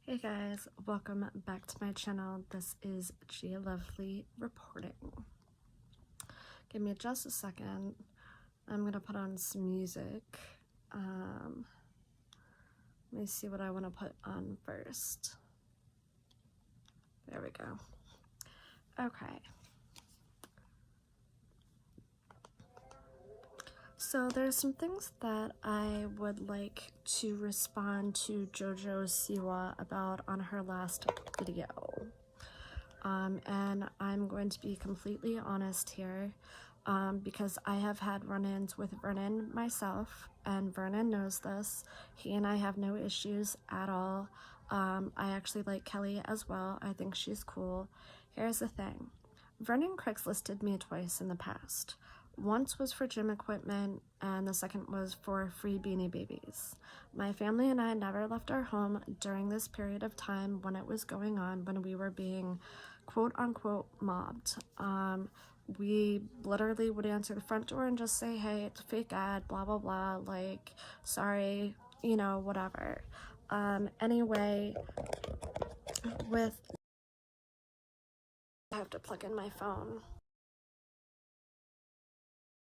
Hey guys, welcome back to my channel. This is Gia Lovely reporting. Give me just a second. I'm gonna put on some music. Let me see what I want to put on first. There we go. Okay. So there's some things that I would like to respond to JoJo Siwa about on her last video. And I'm going to be completely honest here because I have had run-ins with Vernon myself, and Vernon knows this. He and I have no issues at all. I actually like Kelly as well. I think she's cool. Here's the thing. Vernon Craigslisted me twice in the past. Once was for gym equipment, and the second was for free Beanie Babies. My family and I never left our home during this period of time when it was going on, when we were being quote-unquote mobbed. We literally would answer the front door and just say, hey, it's a fake ad, blah, blah, blah, like, sorry, you know, whatever. Anyway, I have to plug in my phone.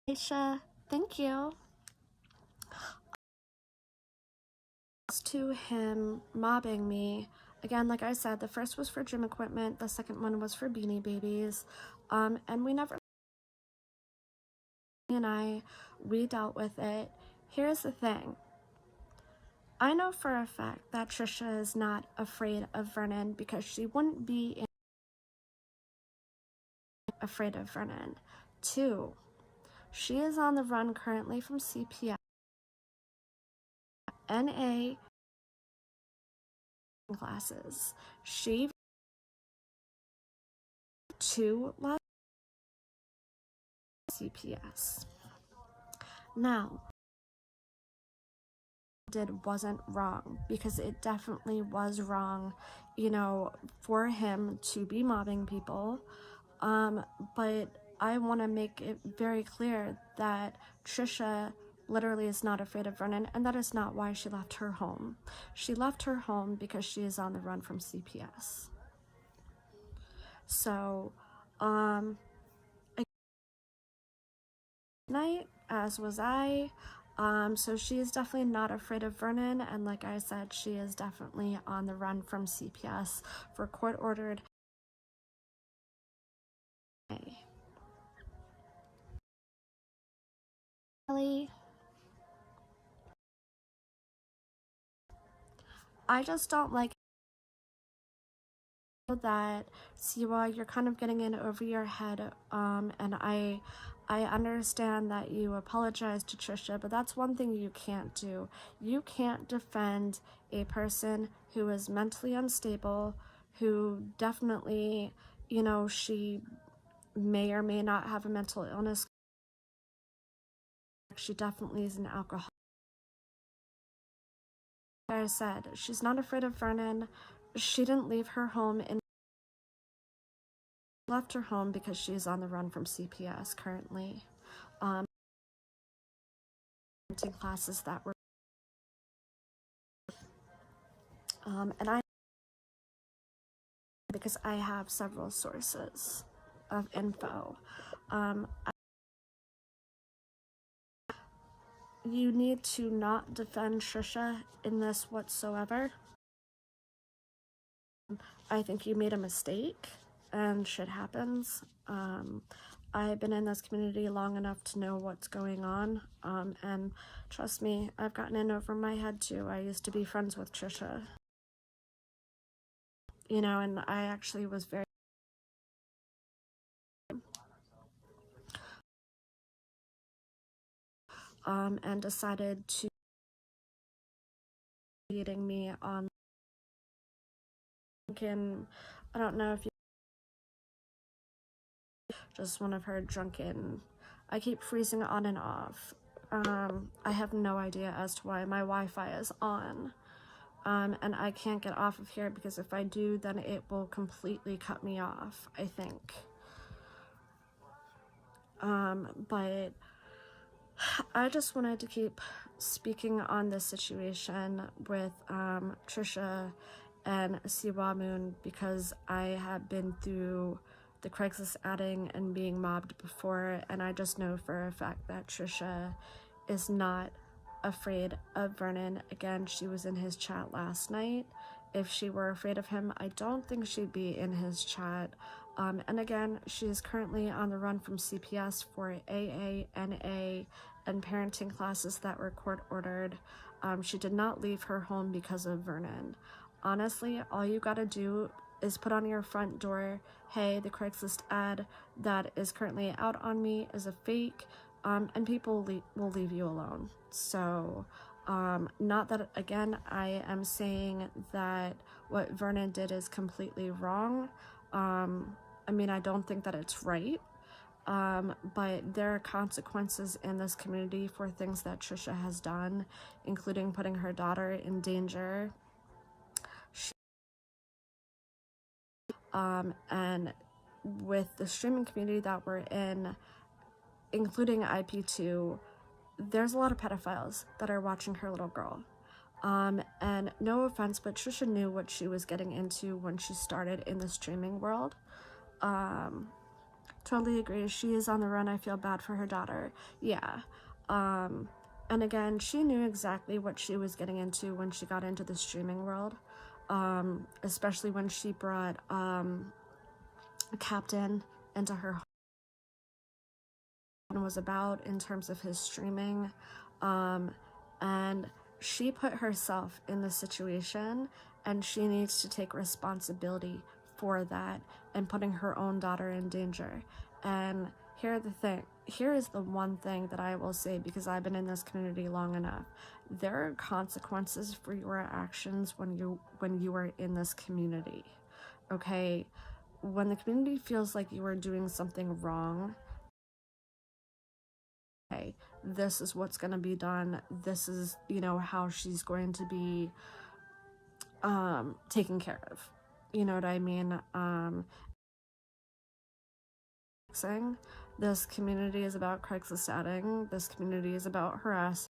Aisha, thank you. To him mobbing me, again, like I said, the first was for gym equipment, the second one was for Beanie Babies, and we dealt with it. Here's the thing. I know for a fact that Trisha is not afraid of Vernon because she wouldn't be afraid of Vernon. 2, she is on the run currently from CPS, NA classes. She to CPS. Now, wasn't wrong, because it definitely was wrong, you know, for him to be mobbing people, but I want to make it very clear that Trisha literally is not afraid of Vernon, and that is not why she left her home. She left her home because she is on the run from CPS. So night, as was I. So she is definitely not afraid of Vernon, and like I said, she is definitely on the run from CPS for court-ordered. Kelly, I just don't like that. Siwa, you're kind of getting in over your head, and I understand that you apologize to Trisha, but that's one thing you can't do. You can't defend a person who is mentally unstable, who definitely, you know, she may or may not have a mental illness. She definitely is an alcoholic. Like I said, she's not afraid of Vernon. She didn't leave her home and left her home because she's on the run from CPS currently. Classes that were and I, because I have several sources of info, you need to not defend Trisha in this whatsoever. I think you made a mistake, and shit happens. I've been in this community long enough to know what's going on, and trust me, I've gotten in over my head too. I used to be friends with Trisha, you know, and I actually was very and decided to meeting me on I don't know if you just one of her drunken, I keep freezing on and off. I have no idea as to why my Wi-Fi is on, and I can't get off of here because if I do, then it will completely cut me off, I think. But I just wanted to keep speaking on this situation with Trisha and Siwa Moon, because I have been through the Craigslist adding and being mobbed before, and I just know for a fact that Trisha is not afraid of Vernon. Again, she was in his chat last night. If she were afraid of him, I don't think she'd be in his chat. And again, she is currently on the run from CPS for AA, NA, and parenting classes that were court ordered. She did not leave her home because of Vernon. Honestly, all you gotta do is put on your front door, hey, the Craigslist ad that is currently out on me is a fake, and people will leave you alone. So, not that, again, I am saying that what Vernon did is completely wrong. I mean, I don't think that it's right, but there are consequences in this community for things that Trisha has done, including putting her daughter in danger. And with the streaming community that we're in, including IP2, there's a lot of pedophiles that are watching her little girl. And no offense, but Trisha knew what she was getting into when she started in the streaming world. Totally agree. She is on the run. I feel bad for her daughter. Yeah. And again, she knew exactly what she was getting into when she got into the streaming world. Especially when she brought a captain into her home and was about in terms of his streaming. And she put herself in the situation, and she needs to take responsibility for that and putting her own daughter in danger. And here is the one thing that I will say, because I've been in this community long enough. There are consequences for your actions when you are in this community. Okay? When the community feels like you are doing something wrong, okay, this is what's going to be done. This is, how she's going to be taken care of. You know what I mean? This community is about Craigslist adding. This community is about harassing.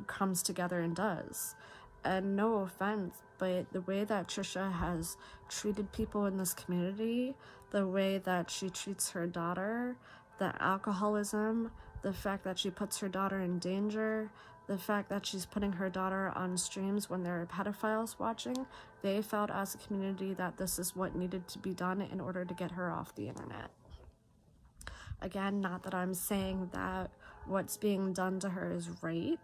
Comes together and does. And no offense, but the way that Trisha has treated people in this community, the way that she treats her daughter, the alcoholism, the fact that she puts her daughter in danger, the fact that she's putting her daughter on streams when there are pedophiles watching, they felt as a community that this is what needed to be done in order to get her off the internet. Again, not that I'm saying that what's being done to her is right.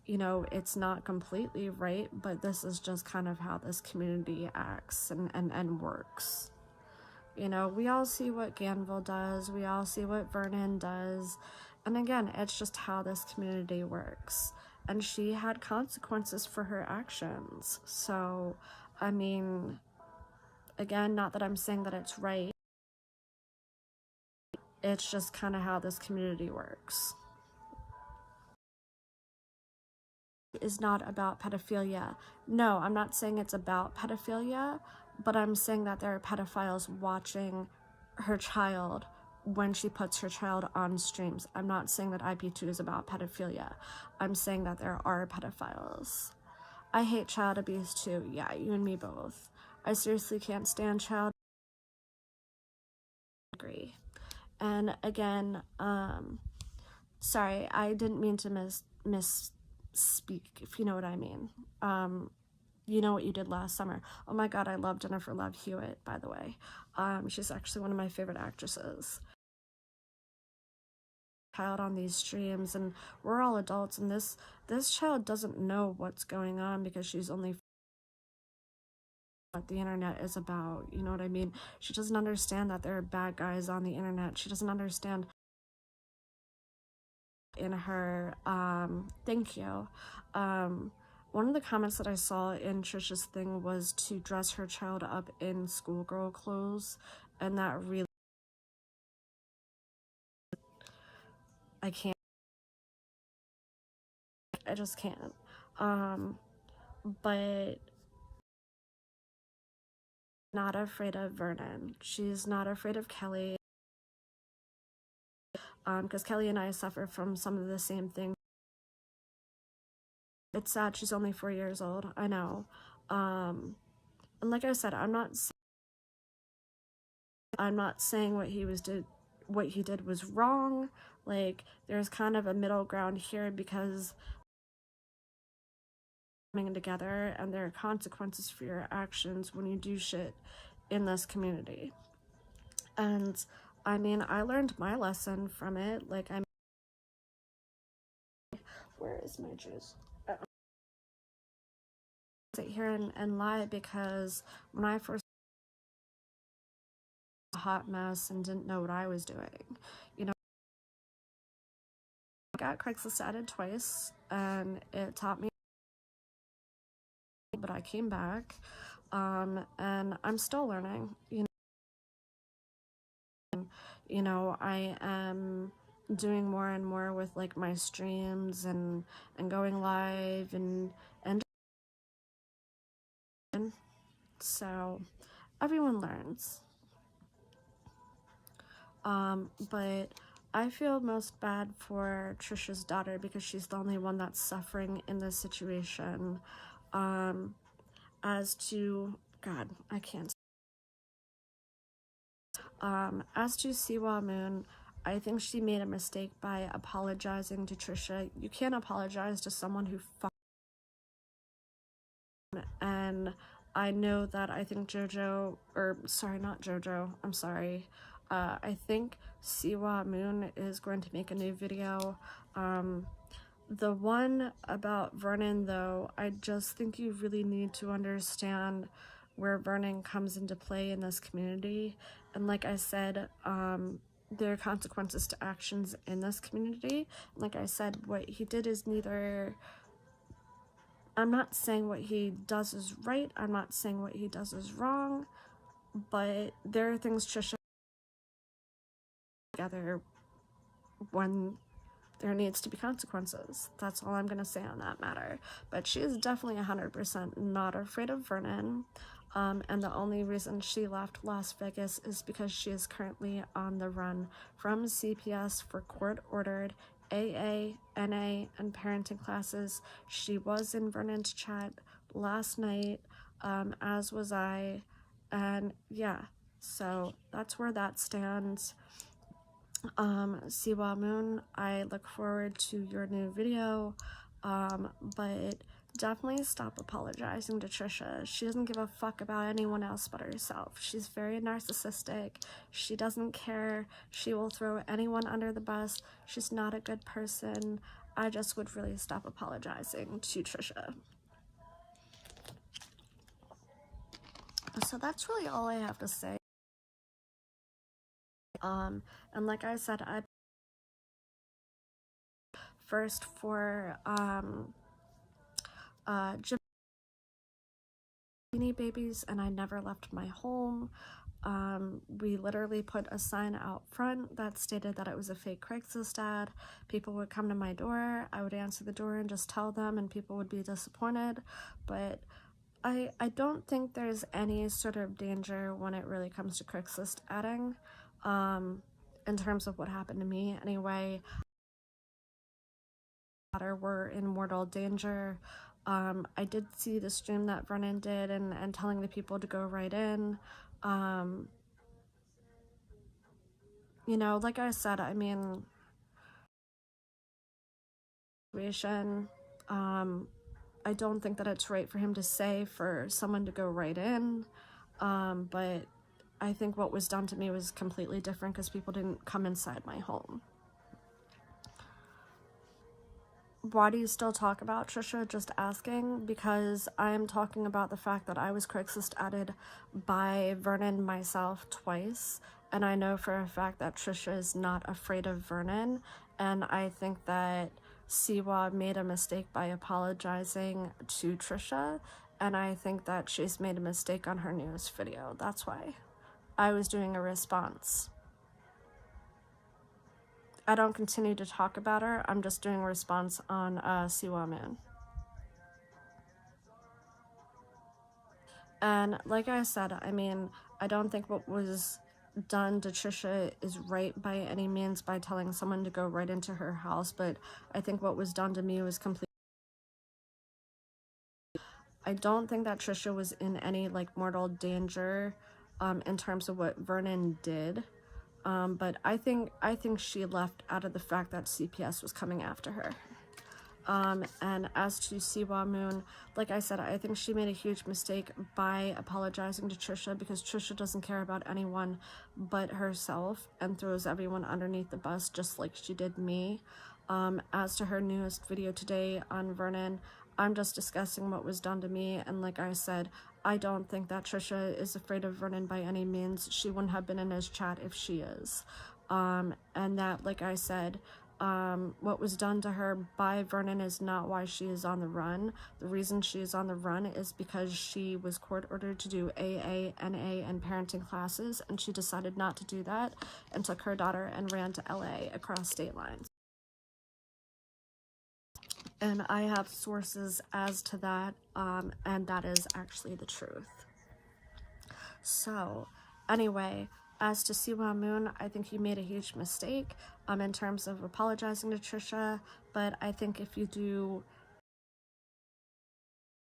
It's not completely right, but this is just kind of how this community acts and works. We all see what Ganville does. We all see what Vernon does. And again, it's just how this community works. And she had consequences for her actions. So, I mean, again, not that I'm saying that it's right. It's just kind of how this community works. Is not about pedophilia. No, I'm not saying it's about pedophilia, but I'm saying that there are pedophiles watching her child when she puts her child on streams. I'm not saying that IP2 is about pedophilia. I'm saying that there are pedophiles. I hate child abuse too. Yeah, you and me both. I seriously can't stand child agree. And again, sorry, I didn't mean to misspeak, if you know what I mean. You know what you did last summer. Oh my god, I love Jennifer Love Hewitt, by the way. She's actually one of my favorite actresses. Child on these streams, and we're all adults, and this child doesn't know what's going on because she's only what the internet is about. You know what I mean? She doesn't understand that there are bad guys on the internet. She doesn't understand in her thank you. One of the comments that I saw in Trisha's thing was to dress her child up in schoolgirl clothes, and that really, I can't, I just can't. But not afraid of Vernon. She's not afraid of Kelly. Because Kelly and I suffer from some of the same things. It's sad she's only 4 years old, I know. And like I said, I'm not saying what he did was wrong. Like, there's kind of a middle ground here, because coming together, and there are consequences for your actions when you do shit in this community. And I mean, I learned my lesson from it. Like, where is my juice? Sit here and lie, because when I first a hot mess and didn't know what I was doing, you know, I got Craigslist added twice, and it taught me, but I came back, and I'm still learning. I am doing more and more with like my streams and going live and so everyone learns. But I feel most bad for Trisha's daughter, because she's the only one that's suffering in this situation. As to God, I can't. As to Siwa Moon, I think she made a mistake by apologizing to Trisha. You can't apologize to someone who and I know that I think I think Siwa Moon is going to make a new video. The one about Vernon, though, I just think you really need to understand where Vernon comes into play in this community. And like I said, there are consequences to actions in this community. Like I said, what he did is neither... I'm not saying what he does is right, I'm not saying what he does is wrong, but there are things Trisha together when there needs to be consequences. That's all I'm gonna say on that matter. But she is definitely 100% not afraid of Vernon, and the only reason she left Las Vegas is because she is currently on the run from CPS for court-ordered AA, NA, and parenting classes. She was in Vernon's chat last night, as was I, and yeah, so that's where that stands. Siwa Moon, I look forward to your new video, but definitely stop apologizing to Trisha. She doesn't give a fuck about anyone else but herself. She's very narcissistic. She doesn't care. She will throw anyone under the bus. She's not a good person. I just would really stop apologizing to Trisha. So that's really all I have to say. And like I said, I first for Jimmy babies, and I never left my home. We literally put a sign out front that stated that it was a fake Craigslist ad. People would come to my door, I would answer the door and just tell them, and people would be disappointed. But I don't think there's any sort of danger when it really comes to Craigslist adding, in terms of what happened to me anyway. Were in mortal danger. I did see the stream that Vernon did and telling the people to go right in. Like I said, I mean, I don't think that it's right for him to say for someone to go right in, but I think what was done to me was completely different because people didn't come inside my home. Why do you still talk about Trisha? Just asking, because I'm talking about the fact that I was Craigslist added by Vernon myself twice, and I know for a fact that Trisha is not afraid of Vernon, and I think that Siwa made a mistake by apologizing to Trisha, and I think that she's made a mistake on her newest video. That's why I was doing a response. I don't continue to talk about her. I'm just doing a response on Siwa Moon. And like I said, I mean, I don't think what was done to Trisha is right by any means by telling someone to go right into her house, but I think what was done to me was completely I don't think that Trisha was in any like mortal danger in terms of what Vernon did. But I think she left out of the fact that CPS was coming after her. And as to Siwa Moon, like I said, I think she made a huge mistake by apologizing to Trisha, because Trisha doesn't care about anyone but herself and throws everyone underneath the bus just like she did me. As to her newest video today on Vernon, I'm just discussing what was done to me, and like I said, I don't think that Trisha is afraid of Vernon by any means. She wouldn't have been in his chat if she is. And that, like I said, what was done to her by Vernon is not why she is on the run. The reason she is on the run is because she was court ordered to do AA, NA, and parenting classes, and she decided not to do that and took her daughter and ran to LA across state lines. And I have sources as to that, and that is actually the truth. So, anyway, as to Siwa Moon, I think you made a huge mistake in terms of apologizing to Trisha, but I think if you do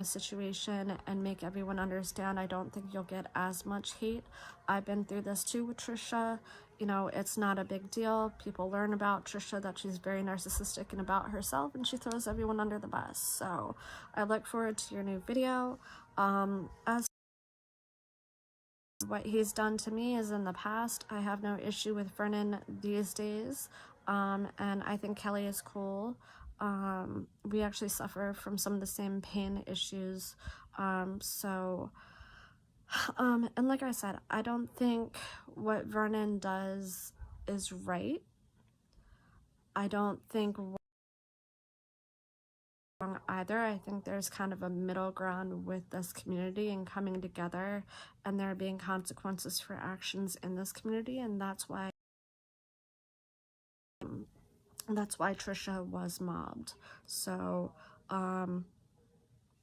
a situation and make everyone understand, I don't think you'll get as much hate. I've been through this too with Trisha. You know, it's not a big deal. People learn about Trisha that she's very narcissistic and about herself, and she throws everyone under the bus. So I look forward to your new video. As what he's done to me is in the past. I have no issue with Vernon these days, and I think Kelly is cool. We actually suffer from some of the same pain issues, and like I said, I don't think what Vernon does is right. I don't think wrong either. I think there's kind of a middle ground with this community and coming together, and there being consequences for actions in this community, and that's why Trisha was mobbed. So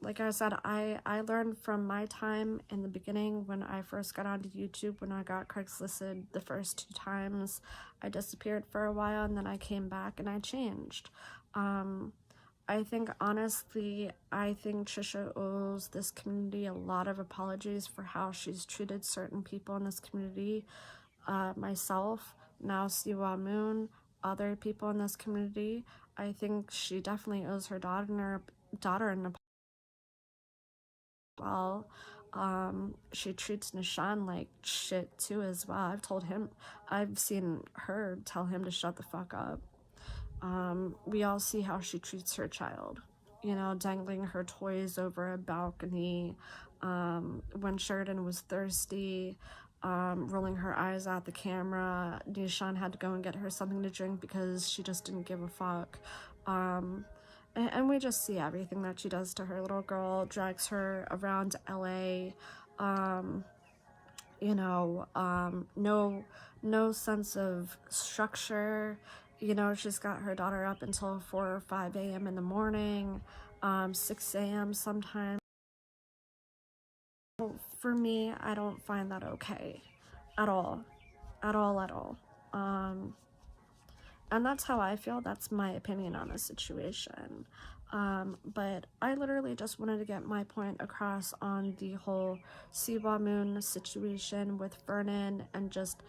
like I said, I learned from my time in the beginning when I first got onto YouTube. When I got Craigslisted the first 2 times, I disappeared for a while, and then I came back and I changed. I think, honestly, I think Trisha owes this community a lot of apologies for how she's treated certain people in this community. Myself, now Siwa Moon, other people in this community. I think she definitely owes her daughter an apology. Well, she treats Nishan like shit too as well. I've seen her tell him to shut the fuck up. We all see how she treats her child, you know, dangling her toys over a balcony, when Sheridan was thirsty, rolling her eyes at the camera. Nishan had to go and get her something to drink because she just didn't give a fuck. And we just see everything that she does to her little girl, drags her around LA, you know, no sense of structure. You know, she's got her daughter up until 4 or 5 a.m. in the morning, 6 a.m. sometimes. For me, I don't find that okay at all. And that's how I feel. That's my opinion on the situation. But I literally just wanted to get my point across on the whole Siwa Moon situation with Vernon, and just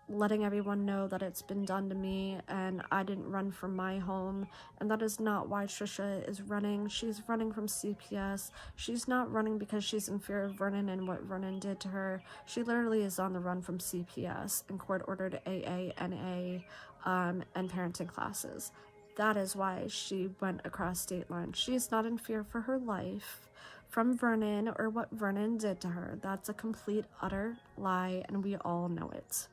letting everyone know that it's been done to me and I didn't run from my home, and that is not why Trisha is running. She's running from CPS. She's not running because she's in fear of Vernon and what Vernon did to her. She literally is on the run from CPS and court-ordered AA, NA, and parenting classes. That is why she went across state lines. She's not in fear for her life from Vernon or what Vernon did to her. That's a complete, utter lie, and we all know it.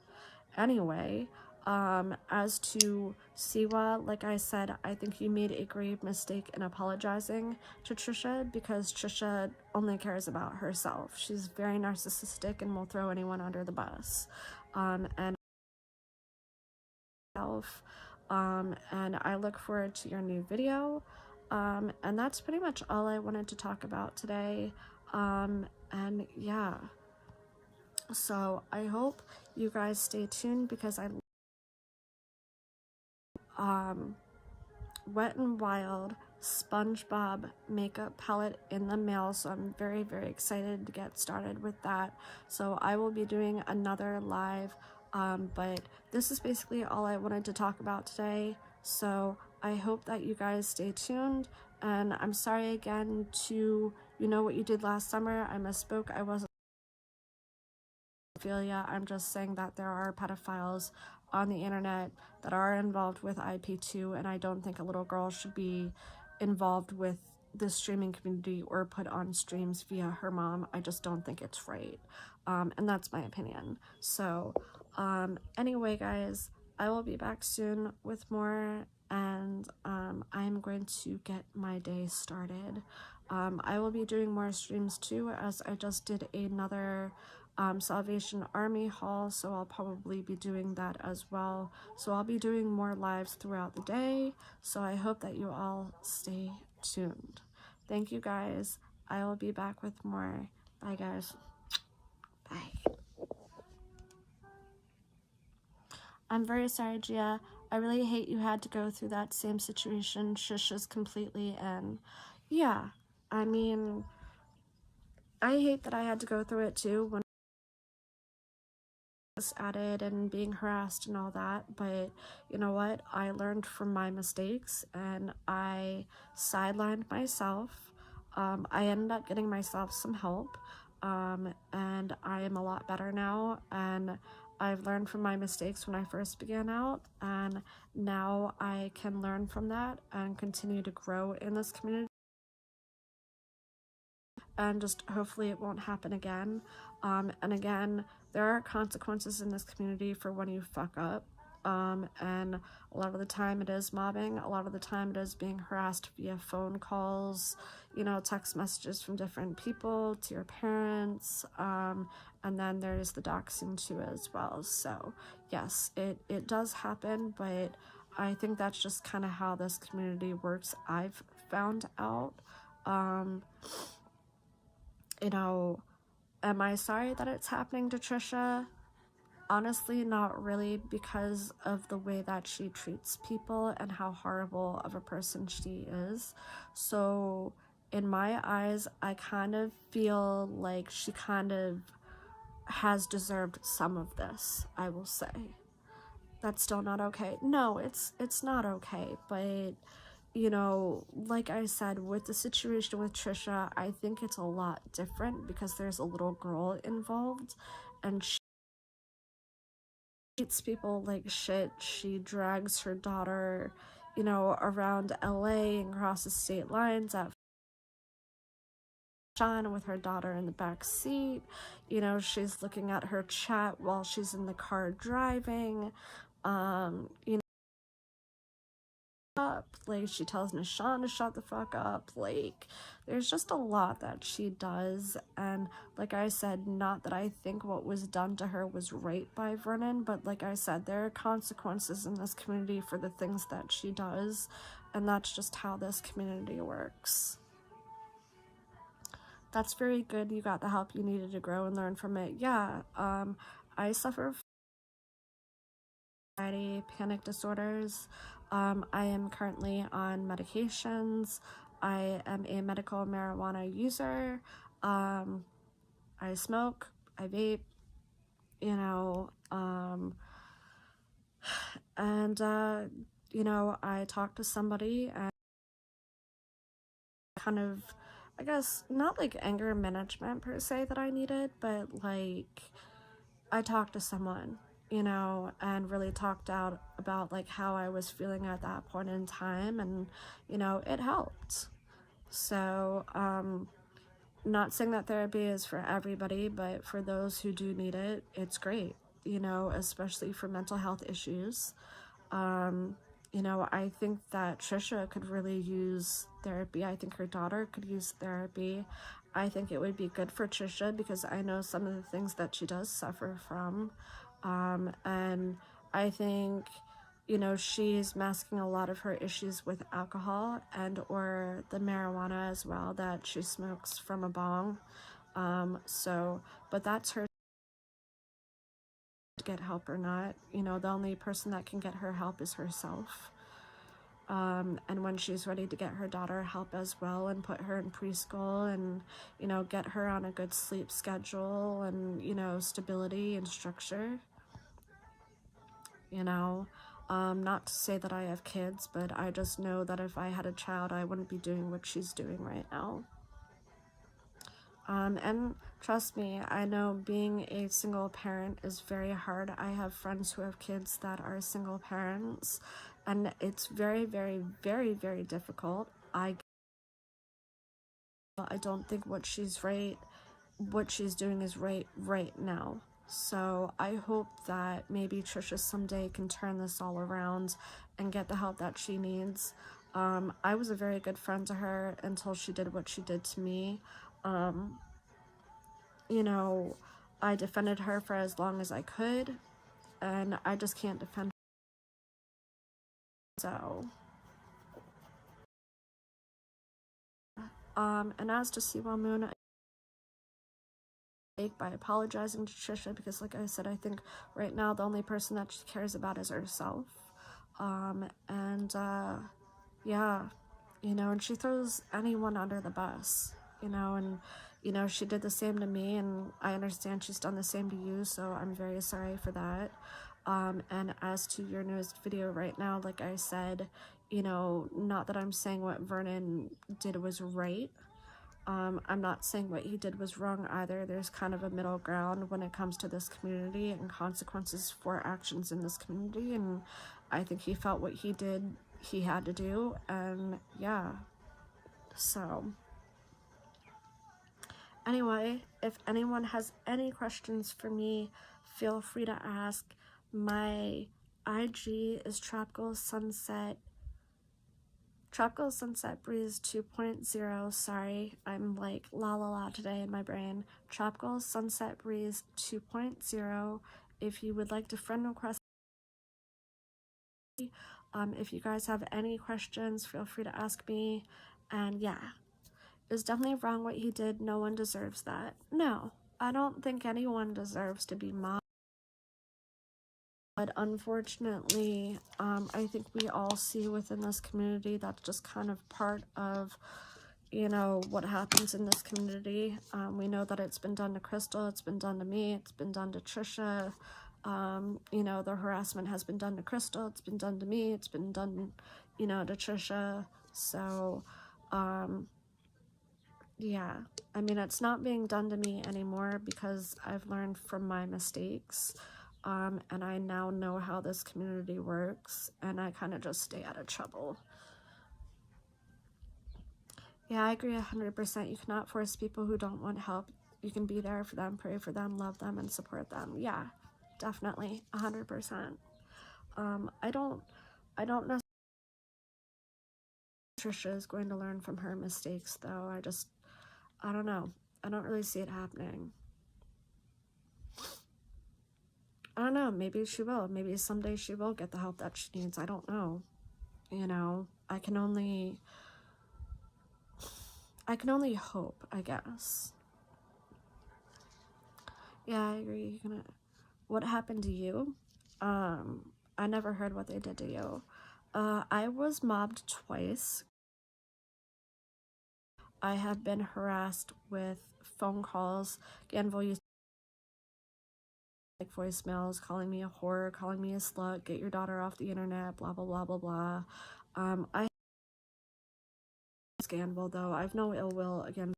Anyway, as to Siwa, like I said, I think you made a grave mistake in apologizing to Trisha, because Trisha only cares about herself. She's very narcissistic and will throw anyone under the bus. And I look forward to your new video. And that's pretty much all I wanted to talk about today. And yeah. So I hope you guys stay tuned, because I Wet and Wild SpongeBob makeup palette in the mail, so I'm very, very excited to get started with that. So I will be doing another live, but this is basically all I wanted to talk about today. So I hope that you guys stay tuned, and I'm sorry again to, you know what you did last summer. I misspoke. I wasn't pedophilia. I'm just saying that there are pedophiles on the internet that are involved with IP2, and I don't think a little girl should be involved with the streaming community or put on streams via her mom. I just don't think it's right. And that's my opinion. So anyway, guys, I will be back soon with more, and I'm going to get my day started. I will be doing more streams too, as I just did another Salvation Army haul, so I'll probably be doing that as well. So I'll be doing more lives throughout the day, so I hope that you all stay tuned. Thank you guys. I will be back with more. Bye guys. Bye. I'm very sorry, Gia. I really hate you had to go through that same situation. Shushes completely, and yeah, I mean, I hate that I had to go through it too when at it and being harassed and all that, but you know what, I learned from my mistakes and I sidelined myself. I ended up getting myself some help, and I am a lot better now, and I've learned from my mistakes when I first began out, and now I can learn from that and continue to grow in this community, and just hopefully it won't happen again. And again, there are consequences in this community for when you fuck up, and a lot of the time it is mobbing, a lot of the time it is being harassed via phone calls, you know, text messages from different people to your parents, and then there's the doxing too as well. So yes, it does happen, but I think that's just kind of how this community works, I've found out. You know, am I sorry that it's happening to Trisha? Honestly, not really, because of the way that she treats people and how horrible of a person she is. So, in my eyes, I kind of feel like she kind of has deserved some of this, I will say. That's still not okay. No, it's not okay, but you know, like I said, with the situation with Trisha, I think it's a lot different because there's a little girl involved, and she treats people like shit. She drags her daughter, you know, around LA and crosses state lines at Sean with her daughter in the back seat. You know, she's looking at her chat while she's in the car driving. You know, up, like she tells Nishan to shut the fuck up. Like there's just a lot that she does, and like I said, not that I think what was done to her was right by Vernon, but like I said, there are consequences in this community for the things that she does, and that's just how this community works. That's very good. You got the help you needed to grow and learn from it. Yeah, I suffer from anxiety, panic disorders. I am currently on medications. I am a medical marijuana user. I smoke, I vape, you know, and, you know, I talk to somebody and kind of, I guess, not like anger management per se that I needed, but like, I talked to someone, you know, and really talked out about like how I was feeling at that point in time, and you know, it helped. So not saying that therapy is for everybody, but for those who do need it, it's great, you know, especially for mental health issues. You know, I think that Trisha could really use therapy. I think her daughter could use therapy. I think it would be good for Trisha because I know some of the things that she does suffer from. And I think, you know, she's masking a lot of her issues with alcohol and or the marijuana as well that she smokes from a bong. But that's her to get help or not. You know, the only person that can get her help is herself. and when she's ready to get her daughter help as well and put her in preschool and, you know, get her on a good sleep schedule and, you know, stability and structure, you know. Not to say that I have kids, but I just know that if I had a child, I wouldn't be doing what she's doing right now. And trust me, I know being a single parent is very hard. I have friends who have kids that are single parents, and it's very, very, very, very difficult. I don't think what she's doing is right now. So I hope that maybe Trisha someday can turn this all around and get the help that she needs. I was a very good friend to her until she did what she did to me. You know, I defended her for as long as I could, and I just can't defend her. So, and as to Siwa Moon, by apologizing to Trisha, because like I said, I think right now the only person that she cares about is herself. Yeah, you know, and she throws anyone under the bus, you know, and, you know, she did the same to me, and I understand she's done the same to you, so I'm very sorry for that. And as to your newest video right now, like I said, you know, not that I'm saying what Vernon did was right. I'm not saying what he did was wrong either. There's kind of a middle ground when it comes to this community and consequences for actions in this community, and I think he felt what he did he had to do, and yeah. So anyway, if anyone has any questions for me, feel free to ask. My IG is Tropical Sunset Breeze 2.0. Sorry, I'm like la la la today in my brain. Tropical Sunset Breeze 2.0. If you would like to friend request, if you guys have any questions, feel free to ask me. And yeah, it's definitely wrong what he did. No one deserves that. No, I don't think anyone deserves to be mobbed. But unfortunately, I think we all see within this community that's just kind of part of, you know, what happens in this community. We know that it's been done to Crystal, it's been done to me, it's been done to Trisha. You know, the harassment has been done to Crystal, it's been done to me, it's been done, you know, to Trisha. So, yeah, I mean, it's not being done to me anymore because I've learned from my mistakes. And I now know how this community works, and I kind of just stay out of trouble. Yeah, I agree 100%. You cannot force people who don't want help. You can be there for them, pray for them, love them, and support them. Yeah, definitely, 100%. I don't know. Trisha is going to learn from her mistakes, though. I don't know. I don't really see it happening. I don't know, maybe she will. Maybe someday she will get the help that she needs. I don't know. You know, I can only hope, I guess. Yeah, I agree. What happened to you? I never heard what they did to you. I was mobbed twice. I have been harassed with phone calls. Ganville used like voicemails, calling me a whore, calling me a slut, get your daughter off the internet, blah blah blah blah blah. I Ganville though. I've no ill will against.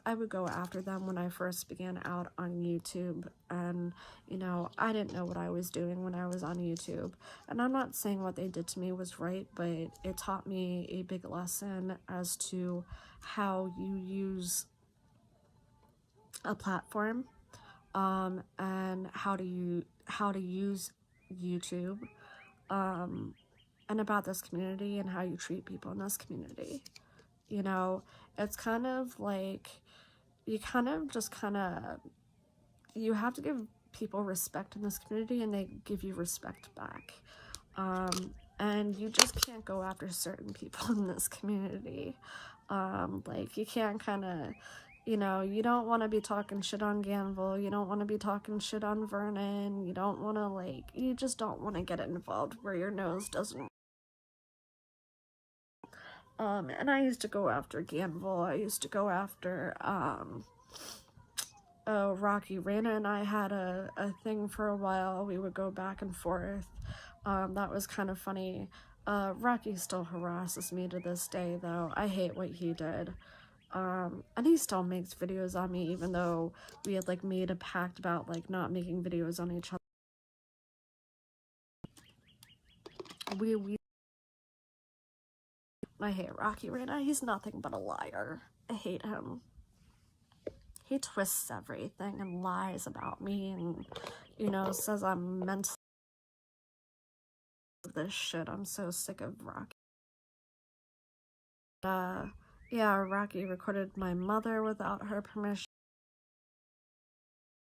I would go after them when I first began out on YouTube, and you know, I didn't know what I was doing when I was on YouTube, and I'm not saying what they did to me was right, but it taught me a big lesson as to how you use a platform, and how to use YouTube, and about this community and how you treat people in this community. You know, it's kind of like you have to give people respect in this community, and they give you respect back. And you just can't go after certain people in this community. Like, you can't You know, you don't want to be talking shit on Ganville, you don't want to be talking shit on Vernon, you don't want to, like, you just don't want to get involved where your nose doesn't. And I used to go after Ganville, I used to go after, Rocky. Raina and I had a thing for a while, we would go back and forth. That was kind of funny. Rocky still harasses me to this day, though. I hate what he did. And he still makes videos on me, even though we had, like, made a pact about, like, not making videos on each other. I hate Rocky right now. He's nothing but a liar. I hate him. He twists everything and lies about me and, you know, says I'm meant to this shit. I'm so sick of Rocky. Yeah, Rocky recorded my mother without her permission.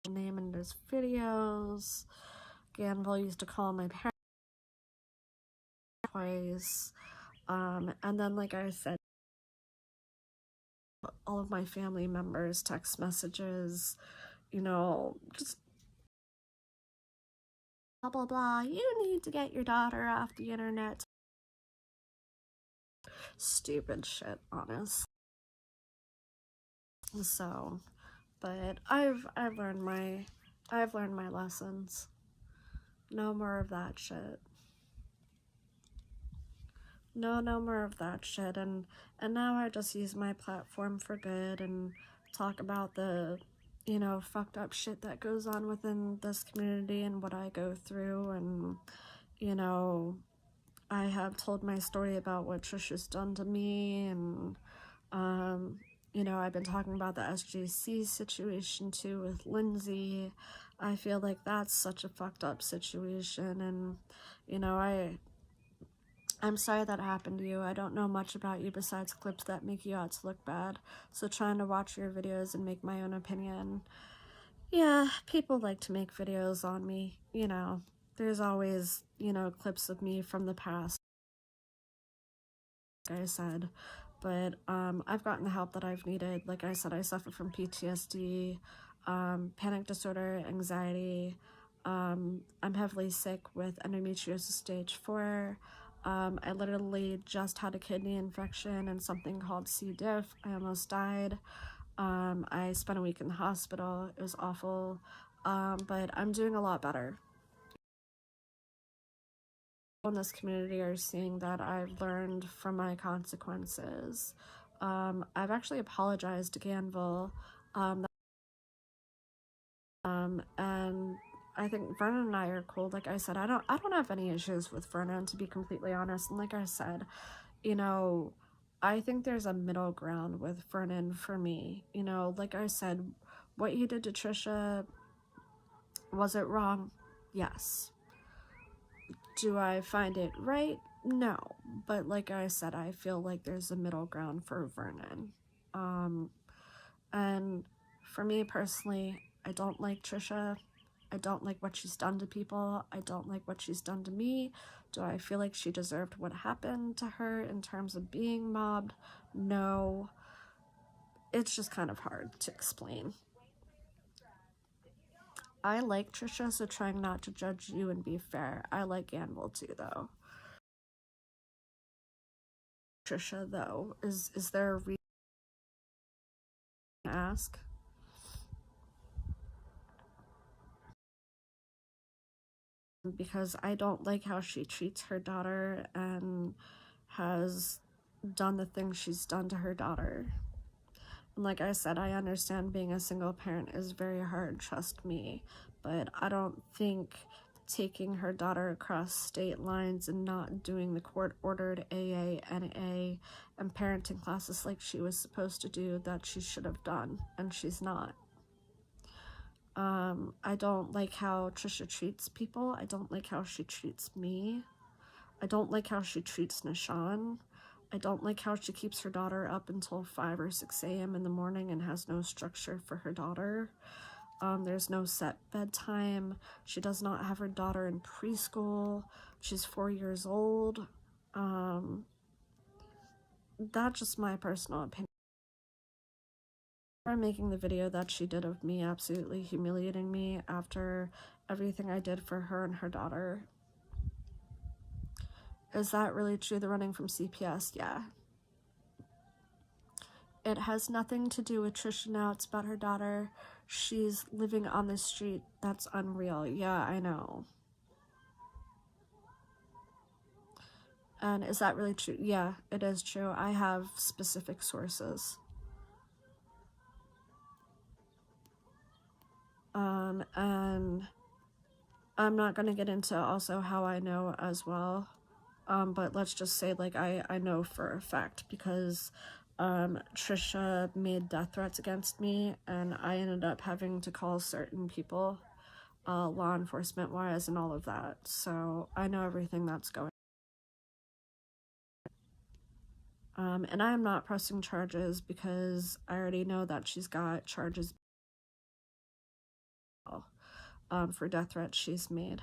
Name in his videos. Ganville used to call my parents twice. And then, like I said, all of my family members, text messages, you know, just blah blah blah. You need to get your daughter off the internet. Stupid shit, honest. So, but I've learned my lessons. No more of that shit. No more of that shit. And now I just use my platform for good and talk about the, you know, fucked up shit that goes on within this community and what I go through. And, you know, I have told my story about what Trisha's done to me, and you know, I've been talking about the SJC situation too with Lindsay. I feel like that's such a fucked up situation, and, you know, I'm sorry that happened to you. I don't know much about you besides clips that make you out to look bad, so trying to watch your videos and make my own opinion. Yeah, people like to make videos on me, you know. There's always, you know, clips of me from the past, like I said, but I've gotten the help that I've needed. Like I said, I suffer from PTSD, panic disorder, anxiety. I'm heavily sick with endometriosis stage 4. I literally just had a kidney infection and something called C. diff. I almost died. I spent a week in the hospital. It was awful, but I'm doing a lot better. In this community are seeing that I've learned from my consequences. I've actually apologized to Ganville, and I think Vernon and I are cool. Like I said, I don't have any issues with Vernon, to be completely honest. And like I said, you know, I think there's a middle ground with Vernon for me. You know, like I said, what he did to Trisha, was it wrong? Yes. Do I find it right? No. But like I said, I feel like there's a middle ground for Vernon. And for me personally, I don't like Trisha. I don't like what she's done to people. I don't like what she's done to me. Do I feel like she deserved what happened to her in terms of being mobbed? No. It's just kind of hard to explain. I like Trisha, so trying not to judge you and be fair. I like Ganville too, though. Trisha, though, is there a reason to ask? Because I don't like how she treats her daughter and has done the things she's done to her daughter. And like I said, I understand being a single parent is very hard, trust me, but I don't think taking her daughter across state lines and not doing the court-ordered AA, NA, and parenting classes like she was supposed to do, that she should have done, and she's not. I don't like how Trisha treats people. I don't like how she treats me. I don't like how she treats Nishan. I don't like how she keeps her daughter up until 5 or 6 a.m. in the morning and has no structure for her daughter. There's no set bedtime. She does not have her daughter in preschool. She's 4 years old. That's just my personal opinion. For making the video that she did of me absolutely humiliating me after everything I did for her and her daughter. Is that really true, the running from CPS? Yeah. It has nothing to do with Trisha now. It's about her daughter. She's living on the street. That's unreal. Yeah, I know. And is that really true? Yeah, it is true. I have specific sources. And I'm not going to get into also how I know as well. But let's just say, like, I know for a fact because Trisha made death threats against me, and I ended up having to call certain people, law enforcement wise, and all of that. So I know everything that's going on. And I am not pressing charges because I already know that she's got charges for death threats she's made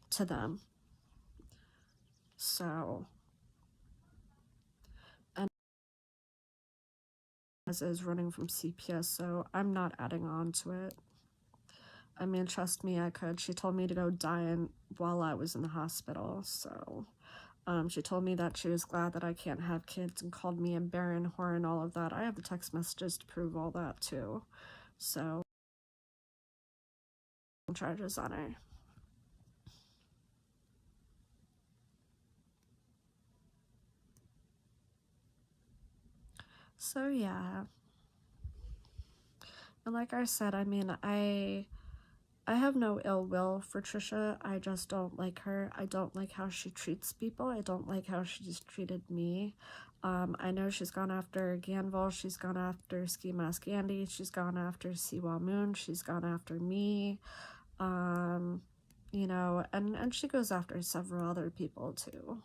to them. So, and as is running from CPS, so I'm not adding on to it. I mean, trust me, I could. She told me to go die while I was in the hospital, so she told me that she was glad that I can't have kids and called me a barren whore and all of that. I have the text messages to prove all that too. So, charges on her. So yeah. And like I said, I mean, I have no ill will for Trisha. I just don't like her. I don't like how she treats people. I don't like how she's treated me. I know she's gone after Ganville. She's gone after Ski Mask Andy. She's gone after Siwa Moon. She's gone after me. You know, and she goes after several other people too.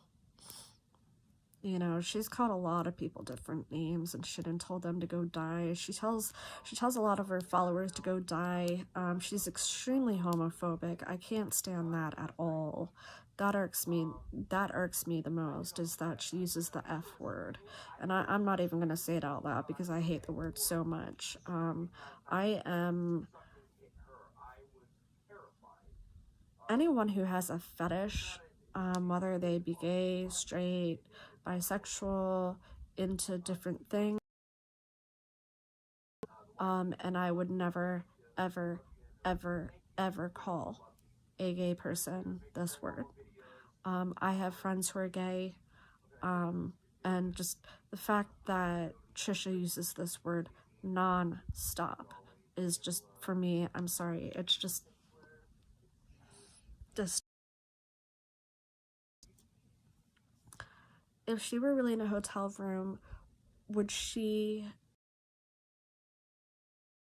You know, she's called a lot of people different names and shit and told them to go die. She tells a lot of her followers to go die. She's extremely homophobic. I can't stand that at all. That irks me the most, is that she uses the F word. And I'm not even going to say it out loud because I hate the word so much. Anyone who has a fetish, whether they be gay, straight, bisexual, into different things, and I would never, ever, ever, ever call a gay person this word. I have friends who are gay, and just the fact that Trisha uses this word non-stop is just, for me, I'm sorry, it's just if she were really in a hotel room, would she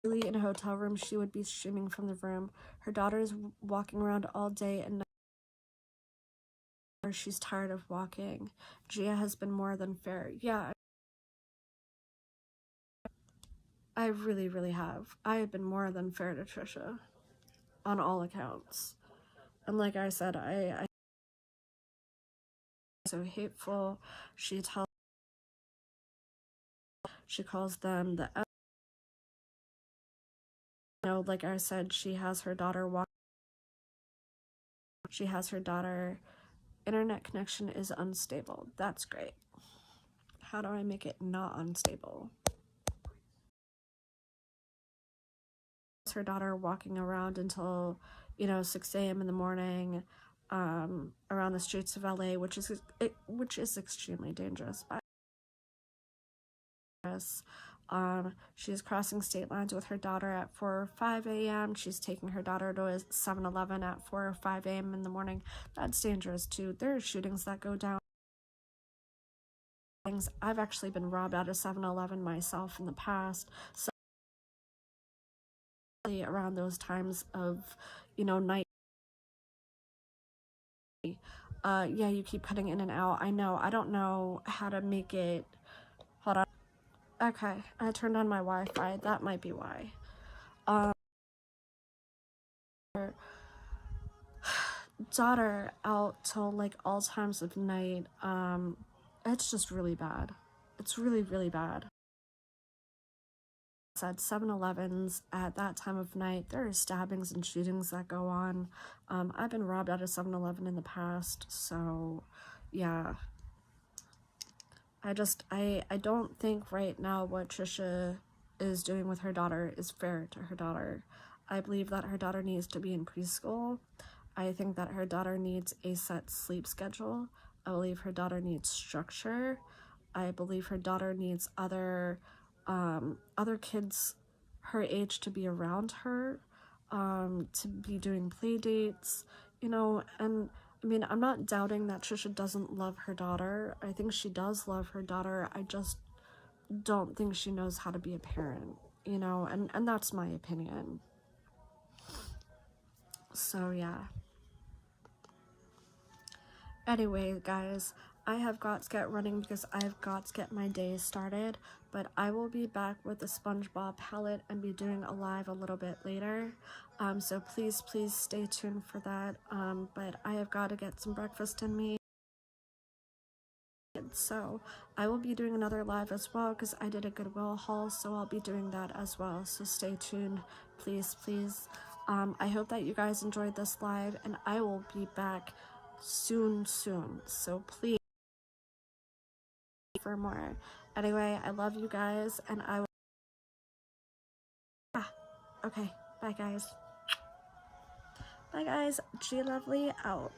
really in a hotel room, she would be streaming from the room. Her daughter's walking around all day and night. She's tired of walking. Gia has been more than fair. Yeah, I really, really have. I have been more than fair to Trisha on all accounts. And like I said, I so hateful. She calls them the F. You know, like I said, she has her daughter walk. She has her daughter. Internet connection is unstable. That's great. How do I make it not unstable? Her daughter walking around until, 6 a.m. in the morning, around the streets of LA, which is extremely dangerous. She's crossing state lines with her daughter at 4 or 5 a.m. She's taking her daughter to a 7-Eleven at 4 or 5 a.m. in the morning. That's dangerous too. There are shootings that go down. I've actually been robbed at a 7-Eleven myself in the past. So around those times of, night. Yeah, you keep cutting in and out. I know. I don't know how to make it. Hold on. Okay, I turned on my Wi-Fi. That might be why. Daughter out till like all times of night. It's just really bad. It's really, really bad. said 7-Elevens at that time of night, there are stabbings and shootings that go on. I've been robbed at a 7-Eleven in the past, so yeah. I don't think right now what Trisha is doing with her daughter is fair to her daughter. I believe that her daughter needs to be in preschool. I think that her daughter needs a set sleep schedule. I believe her daughter needs structure. I believe her daughter needs other kids her age to be around her, to be doing play dates, you know. And I mean, I'm not doubting that Trisha doesn't love her daughter. I think she does love her daughter. I just don't think she knows how to be a parent, you know, and that's my opinion. So yeah. Anyway, guys, I have got to get running because I've got to get my day started, but I will be back with the SpongeBob palette and be doing a live a little bit later. So please stay tuned for that. But I have got to get some breakfast in me. So I will be doing another live as well because I did a Goodwill haul, so I'll be doing that as well. So stay tuned, please. I hope that you guys enjoyed this live, and I will be back soon. So please for more. Anyway, I love you guys, and I will. Okay, bye guys. Bye guys. G Lovely out.